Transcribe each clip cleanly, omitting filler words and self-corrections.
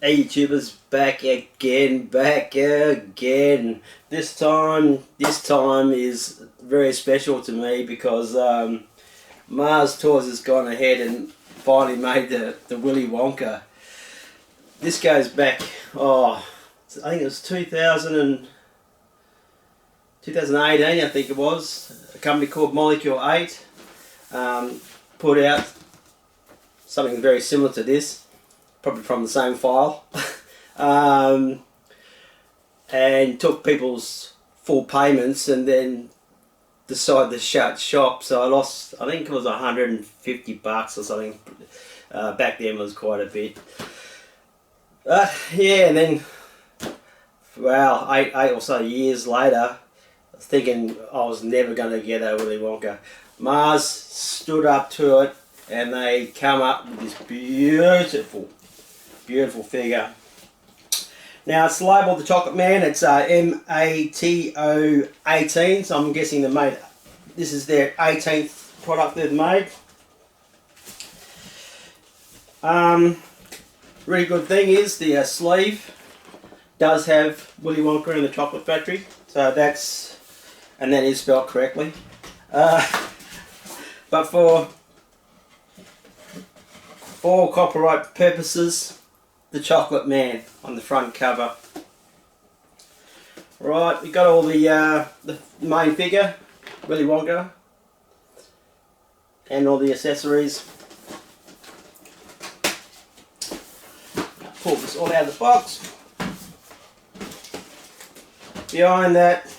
Hey YouTubers, back again, back again. This time is very special to me because Mars Tours has gone ahead and finally made the Willy Wonka. This goes back, I think it was 2018, I think it was. A company called MOTO18 put out something very similar to this, probably from the same file, and took people's full payments and then decided to shut shop. So I lost, I think it was $150 or something. Back then was quite a bit. Yeah, and then, well, eight or so years later, thinking I was never going to get a Willy Wonka. Mars stood up to it and they come up with this beautiful figure. Now it's labelled the Chocolate Man. It's MOTO18, so I'm guessing this is their 18th product they've made. Really good thing is the sleeve does have Willy Wonka in the Chocolate Factory, so that is spelled correctly. But for copyright purposes, the Chocolate Man on the front cover. Right, we got all the main figure, Willy Wonka, and all the accessories. Pull this all out of the box. Behind that,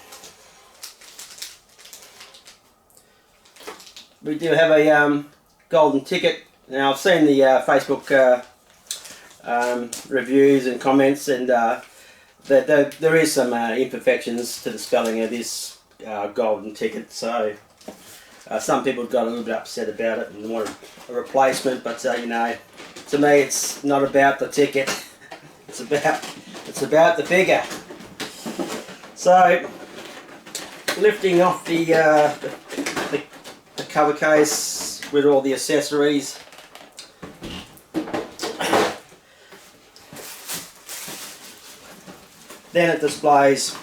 we do have a golden ticket. Now I've seen the Facebook reviews and comments, and there is some imperfections to the spelling of this golden ticket, so some people got a little bit upset about it and wanted a replacement, but you know, to me it's not about the ticket, it's about the figure. So lifting off the cover case with all the accessories, then it displays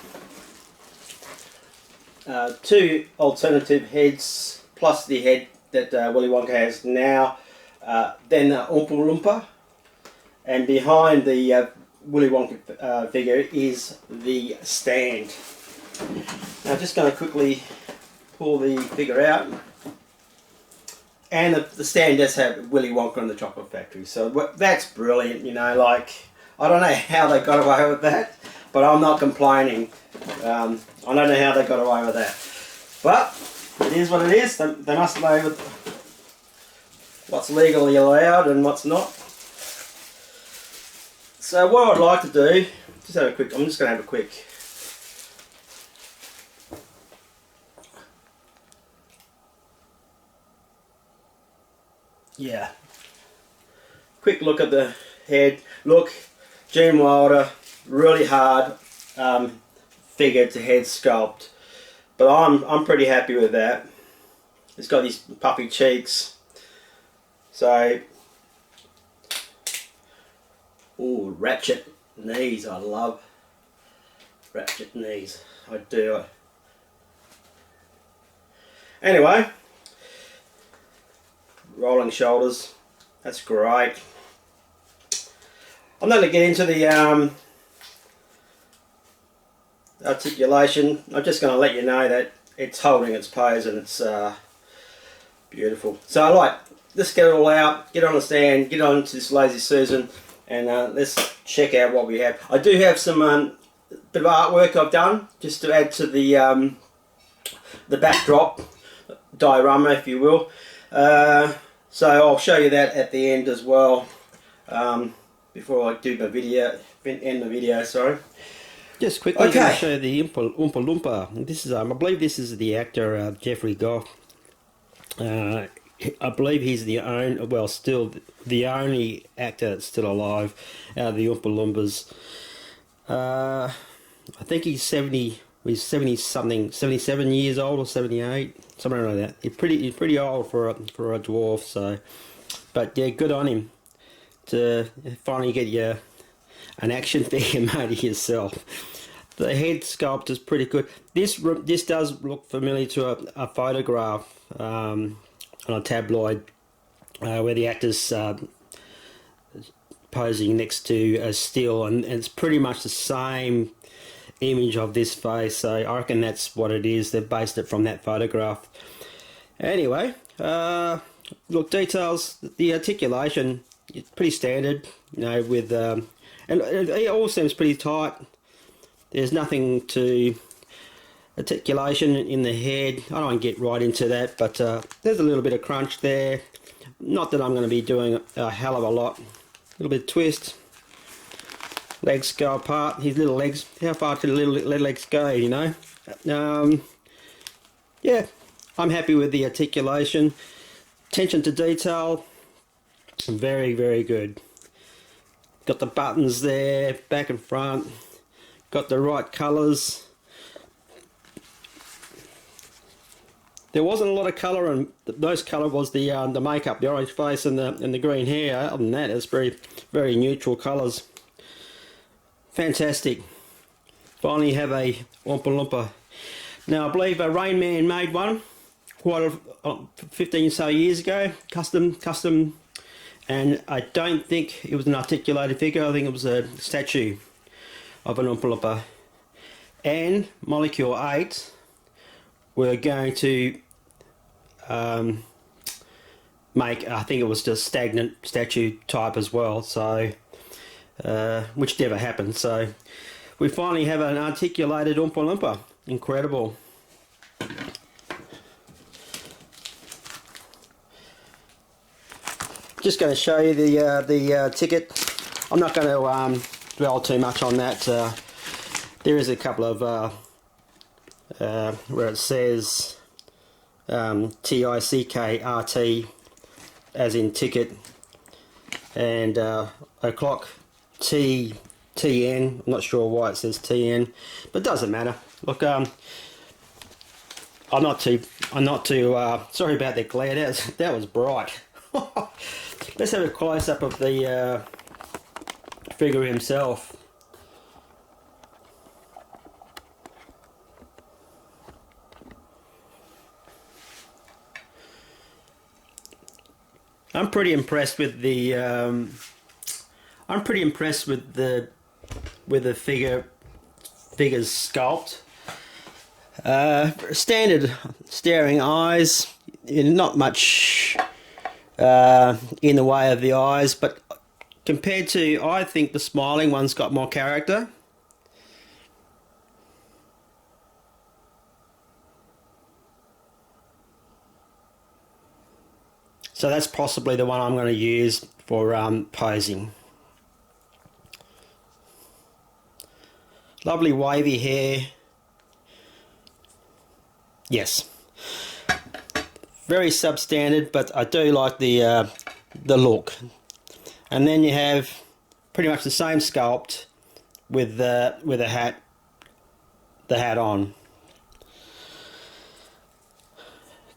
two alternative heads plus the head that Willy Wonka has now, then the Oompa Loompa, and behind the Willy Wonka figure is the stand. Now I'm just going to quickly pull the figure out, and the stand does have Willy Wonka and the Chocolate Factory, so that's brilliant, you know. Like, I don't know how they got away with that, but I'm not complaining. I don't know how they got away with that, but it is what it is. They must know what's legally allowed and what's not. So what I'd like to do, I'm just going to have a quick quick look at the head. Look, Gene Wilder, really hard figure to head sculpt, but I'm pretty happy with that. It's got these puffy cheeks, so ooh, ratchet knees. I love ratchet knees, I do. Anyway, rolling shoulders, that's great. I'm not going to get into the articulation. I'm just going to let you know that it's holding its pose and it's beautiful. So let's get it all out, get on the stand, get on to this Lazy Susan, and let's check out what we have. I do have some bit of artwork I've done just to add to the backdrop diorama, if you will. So I'll show you that at the end as well, before I do my video, end the video, sorry. Just quickly, okay. Show you the Oompa Loompa. This is, I believe this is the actor Jeffrey Goff. I believe he's still the only actor that's still alive out of the Oompa Loompas. I think he's 77 years old or 78, something like that. He's pretty old for a dwarf. So, but yeah, good on him to finally get your an action figure made of yourself. The head sculpt is pretty good. This does look familiar to a photograph on a tabloid where the actor's posing next to a still, and it's pretty much the same image of this face, so I reckon that's what it is. They've based it from that photograph. Anyway, look, details, the articulation is pretty standard, you know, with and it all seems pretty tight. There's nothing to articulation in the head. I don't get right into that, but there's a little bit of crunch there. Not that I'm going to be doing a hell of a lot. A little bit of twist. Legs go apart. His little legs. How far can the little legs go, you know? Yeah, I'm happy with the articulation. Attention to detail. Very, very good. Got the buttons there, back and front. Got the right colours. There wasn't a lot of colour, and the most colour was the makeup, the orange face and the green hair. Other than that, it's very neutral colours. Fantastic. Finally have a Oompa Loompa. Now I believe Rain Man made one quite 15 or so years ago, custom, and I don't think it was an articulated figure. I think it was a statue of an Oompa Loompa. And MOTO18 were going to make, I think it was just stagnant statue type as well, so which never happened. So we finally have an articulated Oompa Loompa. Incredible. Just going to show you the ticket. I'm not going to dwell too much on that. There is a couple of where it says TICKRT as in ticket, and o'clock TN. I'm not sure why it says TN, but it doesn't matter. Look, I'm not too sorry about that glare. That was bright. Let's have a close up of the figure himself. I'm pretty impressed with the figure's sculpt. Standard staring eyes, not much in the way of the eyes, but compared to, I think the smiling one's got more character. So that's possibly the one I'm going to use for posing. Lovely wavy hair. Yes. Very substandard, but I do like the look. And then you have pretty much the same sculpt with the hat on.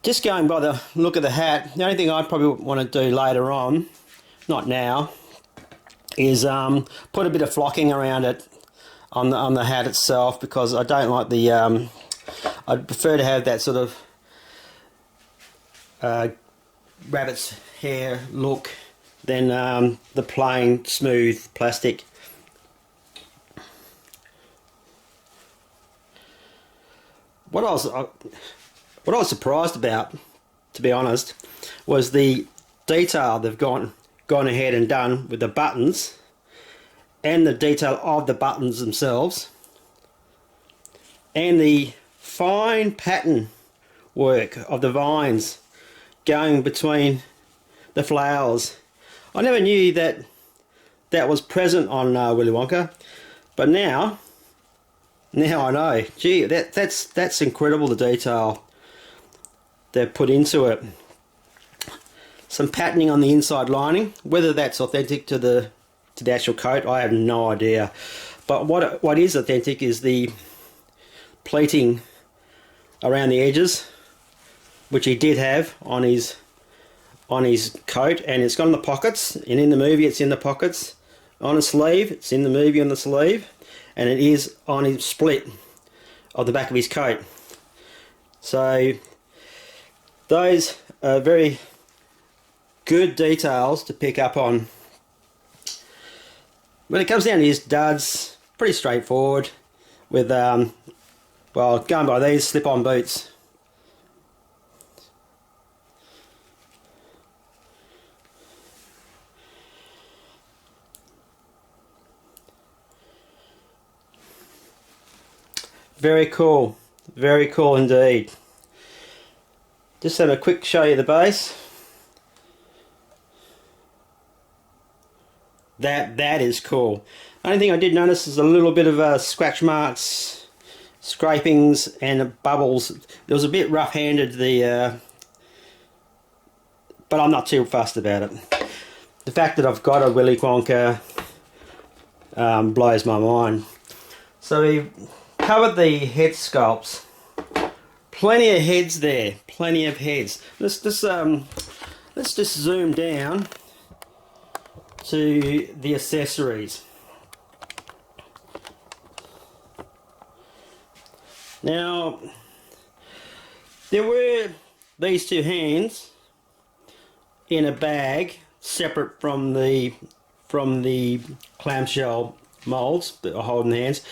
Just going by the look of the hat, the only thing I probably want to do later on, not now, is put a bit of flocking around it on the hat itself, because I don't like the I'd prefer to have that sort of rabbit's hair look than the plain smooth plastic. What I was surprised about, to be honest, was the detail they've gone ahead and done with the buttons, and the detail of the buttons themselves, and the fine pattern work of the vines going between the flowers. I never knew that was present on Willy Wonka, but now I know. Gee, that's incredible, the detail they've put into it. Some patterning on the inside lining. Whether that's authentic to the actual coat, I have no idea. But what is authentic is the pleating around the edges, which he did have on his coat, and it's got in the pockets, and in the movie it's in the pockets, on a sleeve. It's in the movie on the sleeve, and it is on his split of the back of his coat. So those are very good details to pick up on. When it comes down to his duds, pretty straightforward with well, going by these slip-on boots. Very cool indeed. Just have a quick show you the base. That is cool. Only thing I did notice is a little bit of scratch marks, scrapings and bubbles. It was a bit rough-handed, but I'm not too fussed about it. The fact that I've got a Willy Wonka blows my mind. So we covered the head sculpts. Plenty of heads there. Plenty of heads. Let's just zoom down to the accessories. Now, there were these two hands in a bag separate from the clamshell molds that are holding the hands.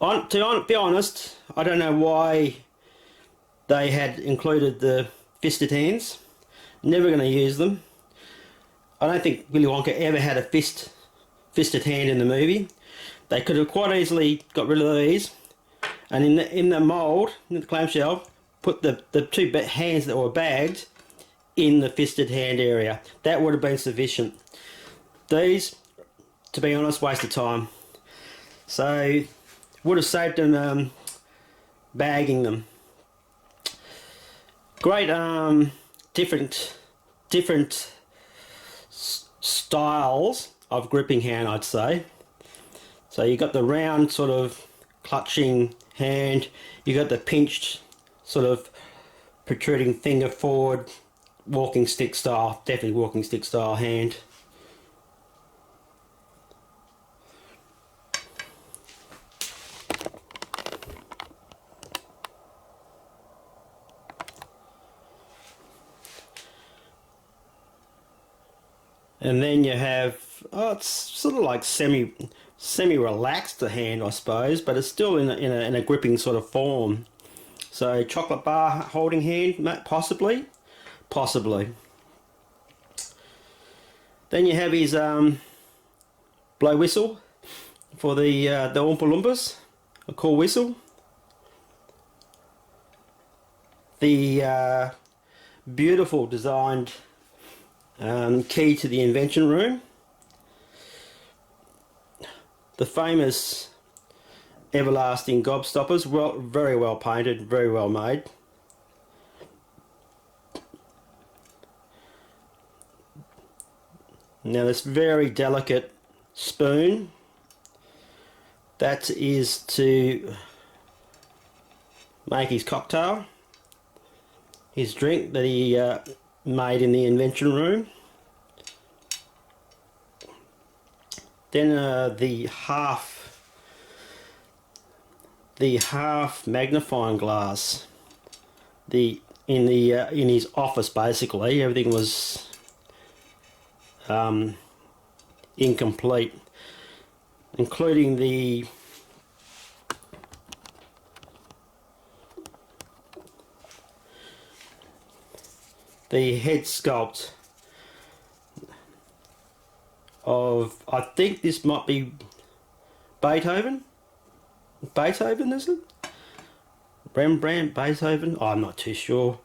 To be honest, I don't know why they had included the fisted hands. Never going to use them. I don't think Willy Wonka ever had a fisted hand in the movie. They could have quite easily got rid of these, and in the mold, in the clamshell, put the two hands that were bagged in the fisted hand area. That would have been sufficient. These, to be honest, waste of time. So would have saved them bagging them. Great different styles of gripping hand, I'd say. So you got the round sort of clutching hand, you got the pinched sort of protruding finger forward, walking stick style, definitely walking stick style hand. And then you have, it's sort of like semi-relaxed hand, I suppose, but it's still in a gripping sort of form. So chocolate bar holding hand, possibly. Then you have his blow whistle for the Oompa Loompas, a cool whistle. The beautiful designed key to the invention room. The famous everlasting gobstoppers, very well painted, very well made. Now this very delicate spoon, that is to make his cocktail, his drink that he made in the invention room. Then the half magnifying glass. In his office, basically everything was incomplete, including the head sculpt of, I think this might be Beethoven, is it? Rembrandt, Beethoven, oh, I'm not too sure.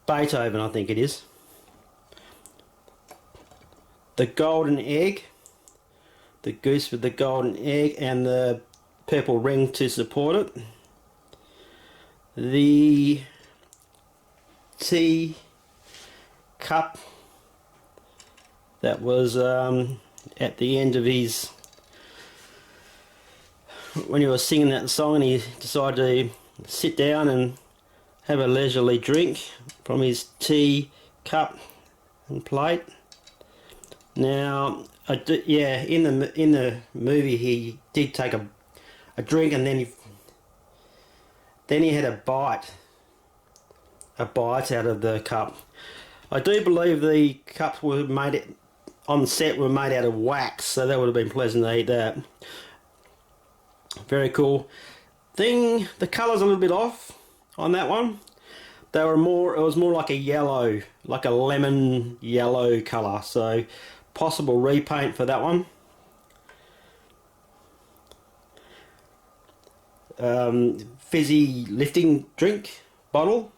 Beethoven, I think it is. The golden egg, the goose with the golden egg and the purple ring to support it. The tea cup that was at the end of his, when he was singing that song and he decided to sit down and have a leisurely drink from his tea cup and plate. Now Yeah, in the movie he did take a drink, and then he had a bite out of the cup. I do believe the cups were made on set were made out of wax, so that would have been pleasant to eat that. Very cool. The colour's a little bit off on that one. It was more like a yellow, like a lemon yellow colour, so possible repaint for that one. Fizzy lifting drink bottle.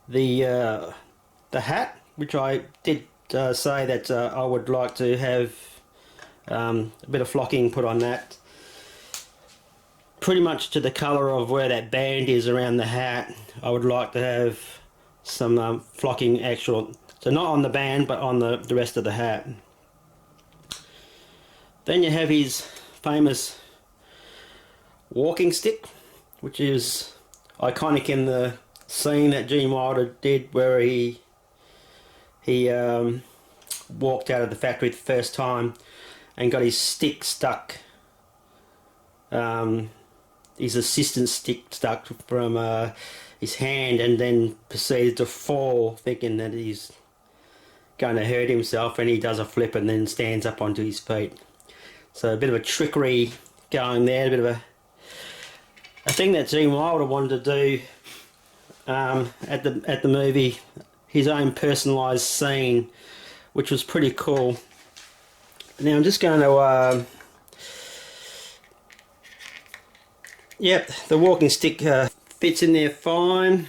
The hat, which I did say that I would like to have a bit of flocking put on that, pretty much to the colour of where that band is around the hat. I would like to have some flocking actual, so not on the band but on the rest of the hat. Then you have his famous walking stick, which is iconic in the scene that Gene Wilder did where he walked out of the factory the first time and got his stick stuck, his assistant stick stuck from his hand, and then proceeded to fall thinking that he's going to hurt himself, and he does a flip and then stands up onto his feet. So a bit of a trickery going there, a bit of a thing that Gene Wilder wanted to do at the movie, his own personalised scene, which was pretty cool. Now I'm just going to yep, the walking stick fits in there fine.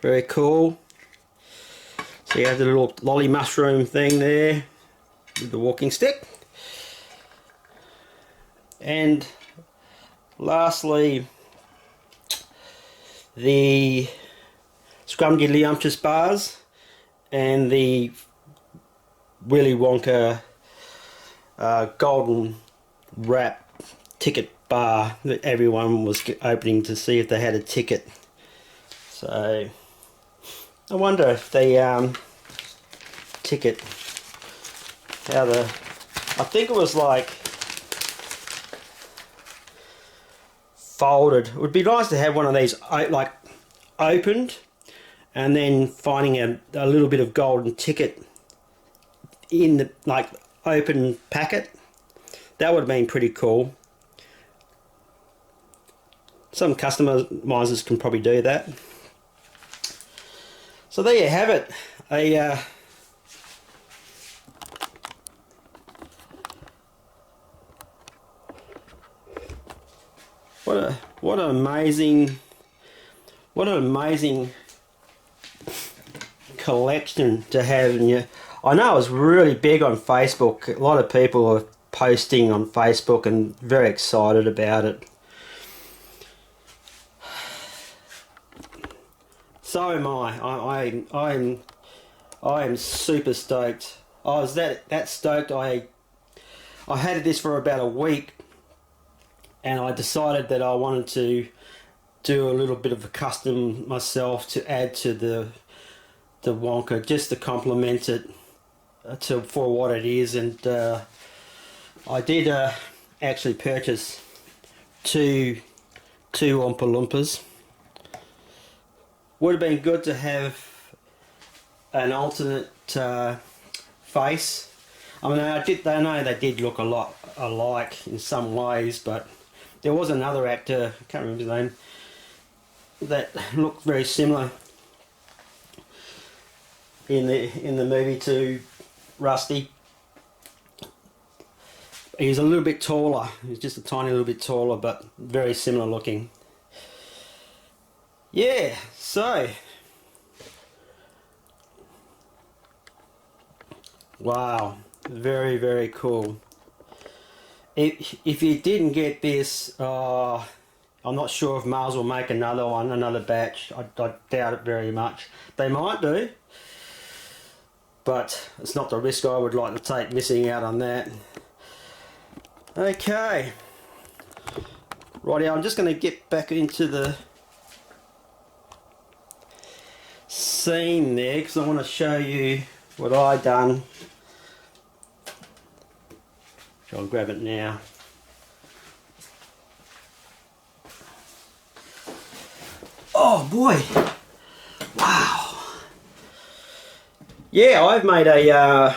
Very cool. So you have the little lolly mushroom thing there with the walking stick. And lastly, the Scrumdiddlyumptious bars and the Willy Wonka golden wrap ticket bar that everyone was opening to see if they had a ticket. So I wonder if the ticket, I think it was like folded. It would be nice to have one of these like opened and then finding a little bit of golden ticket in the like open packet. That would have been pretty cool. Some customizers can probably do that. So there you have it. What an amazing collection to have. And I know it was really big on Facebook. A lot of people are posting on Facebook and very excited about it. So am I. I am super stoked. I was that stoked. I had this for about a week, and I decided that I wanted to do a little bit of a custom myself to add to the Wonka, just to complement it for what it is. And I did actually purchase two Oompa Loompas. Would have been good to have an alternate face. I mean, I know they did look a lot alike in some ways, but there was another actor, I can't remember his name, that looked very similar in the movie to Rusty. He's a little bit taller. He's just a tiny little bit taller, but very similar looking. Yeah, so wow, very, very cool. If you didn't get this, I'm not sure if Mars will make another batch. I doubt it very much. They might do, but it's not the risk I would like to take missing out on that. Okay, Righty, I'm just going to get back into the scene there because I want to show you what I done. I'll grab it now. Oh boy! Wow! Yeah, I've made a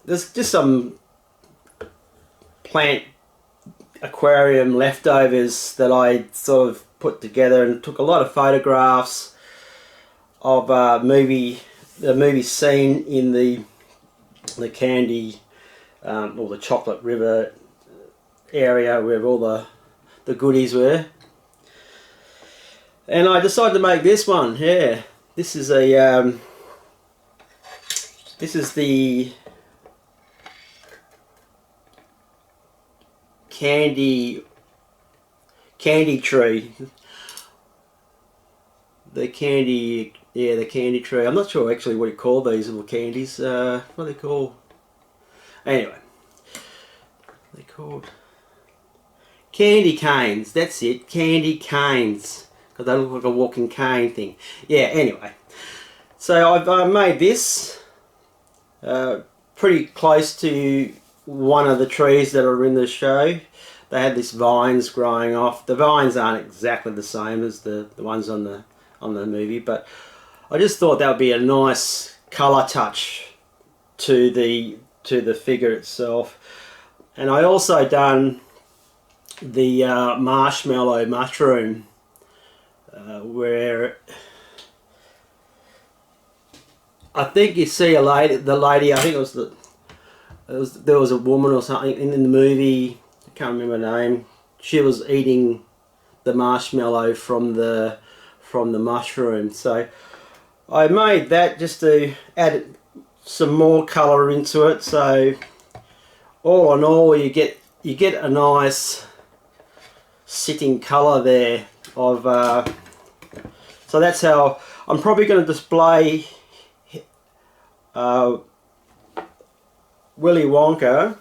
there's just some plant aquarium leftovers that I sort of put together and took a lot of photographs of the movie scene in the Candy or the Chocolate River area where all the goodies were, and I decided to make this one. Yeah, this is a this is the candy tree. The candy tree. I'm not sure actually what you call these little candies. What are they called? Anyway, they're called candy canes. That's it, candy canes, because they look like a walking cane thing. Yeah. Anyway, so I've made this pretty close to one of the trees that are in the show. They had these vines growing off. The vines aren't exactly the same as the ones on the movie, but I just thought that would be a nice colour touch to the figure itself. And I also done the marshmallow mushroom where I think you see the lady, I think there was a woman or something in the movie, I can't remember her name. She was eating the marshmallow from the mushroom. So I made that just to add some more colour into it. So all in all, you get a nice sitting colour there of so that's how I'm probably going to display Willy Wonka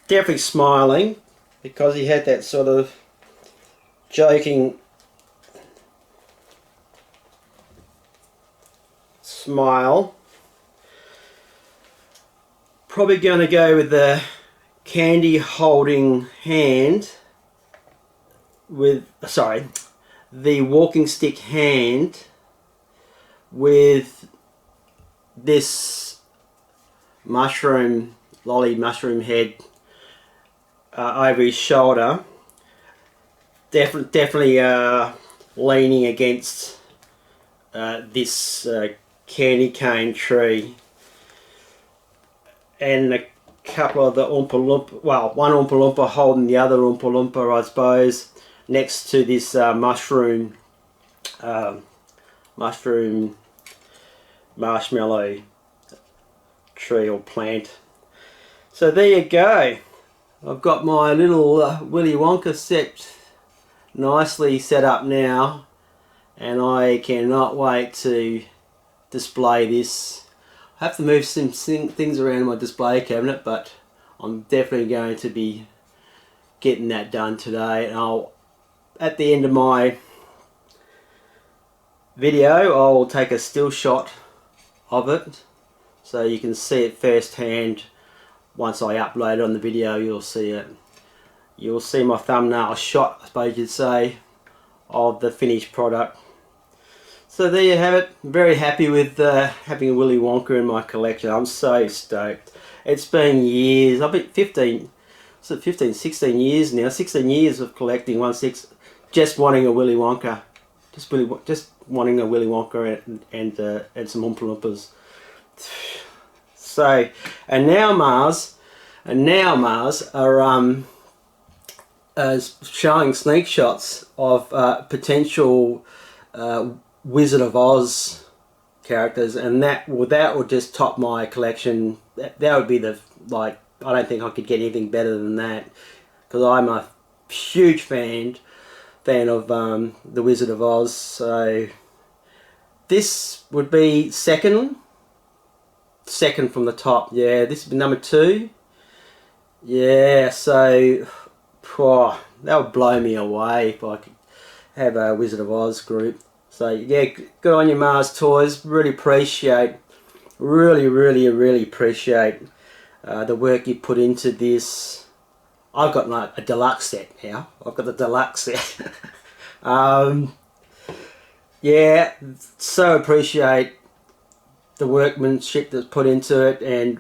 definitely smiling, because he had that sort of joking smile. Probably going to go with the candy holding hand with, sorry, the walking stick hand with this mushroom head over his shoulder, definitely leaning against this candy cane tree, and a couple of the Oompa Loompa, well, one Oompa Loompa holding the other Oompa Loompa, I suppose, next to this mushroom marshmallow tree or plant. So there you go. I've got my little Willy Wonka set nicely set up now, and I cannot wait to display this. I have to move some things around in my display cabinet, but I'm definitely going to be getting that done today. And I'll, at the end of my video, I'll take a still shot of it so you can see it firsthand. Once I upload it on the video, you'll see it. You'll see my thumbnail shot, I suppose you'd say, of the finished product. So there you have it. I'm very happy with having a Willy Wonka in my collection. I'm so stoked. It's been years. I've been 16 years now. 16 years of collecting just wanting a Willy Wonka. Just wanting a Willy Wonka and some Oompa Loompas. So, and now Mars are showing sneak shots of potential Wizard of Oz characters, and that would just top my collection. That would be the, like, I don't think I could get anything better than that, because I'm a huge fan of the Wizard of Oz. So this would be second from the top. Yeah, this would be number 2, yeah, so that would blow me away if I could have a Wizard of Oz group. So yeah, good on you, Mars Toys. Really appreciate, really appreciate the work you put into this. I've got like a deluxe set now. I've got the deluxe set. Yeah, so appreciate the workmanship that's put into it, and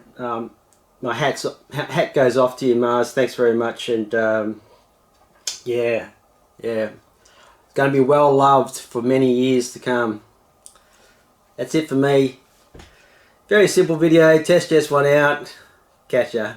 my hat goes off to you, Mars. Thanks very much, and yeah, it's going to be well loved for many years to come. That's it for me. Very simple video. Test just one out. Catch ya.